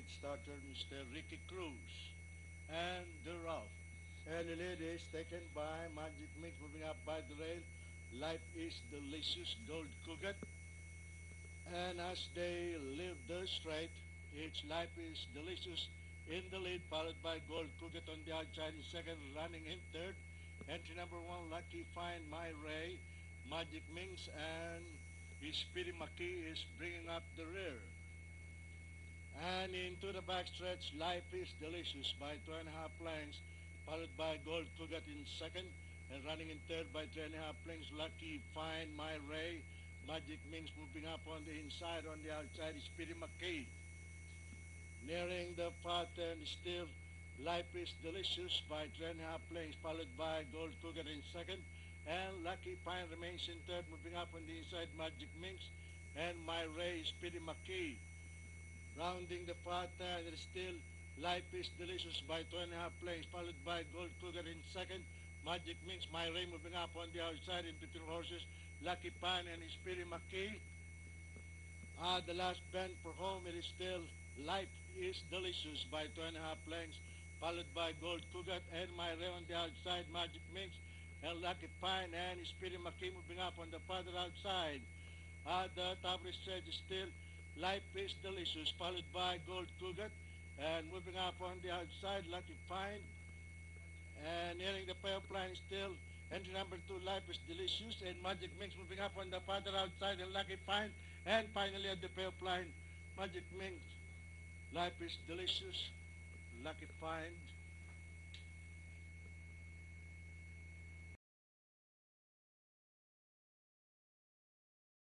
great starter, Mr. Ricky Cruz, and the Rough. And the lead is taken by Magic Mix, moving up by the rail. Life is Delicious, Gold Cougat. And as they leave the straight, each Life is Delicious in the lead, followed by Gold Cougat on the outside in second, running in third. Entry number one, Lucky Find My Ray, Magic Mings, and Speedy McKee is bringing up the rear. And into the backstretch, Life is Delicious by 2.5 lengths, followed by Gold Cougat in second, and running in third by 3.5 lengths, Lucky Find My Ray. Magic Mings moving up on the inside, on the outside is Speedy McKay. Nearing the pattern, still Life is Delicious by 3.5 lengths, followed by Gold Cougat in second, and Lucky Pine remains in third, moving up on the inside, Magic Mings, and My Ray, Speedy McKay. Rounding the pattern, it is still Life is Delicious by 2.5 lengths, followed by Gold Cougar in second. Magic Mix, My Ray moving up on the outside in between horses, Lucky Pan and Speedy McKee. The last bend for home, it is still Life is Delicious by 2.5 lengths, followed by Gold Cougar and My Ray on the outside, Magic Mix, and Lucky Pine and Speedy McKee moving up on the further outside. The top of the stretch is still Life is Delicious, followed by Gold Cougar, and moving up on the outside, Lucky Pine, and nearing the payoff line still entry number 2, Life is Delicious, and Magic Mix moving up on the further outside, and Lucky Pine, and finally at the payoff line, Magic Mix, Life is Delicious, Lucky Pine,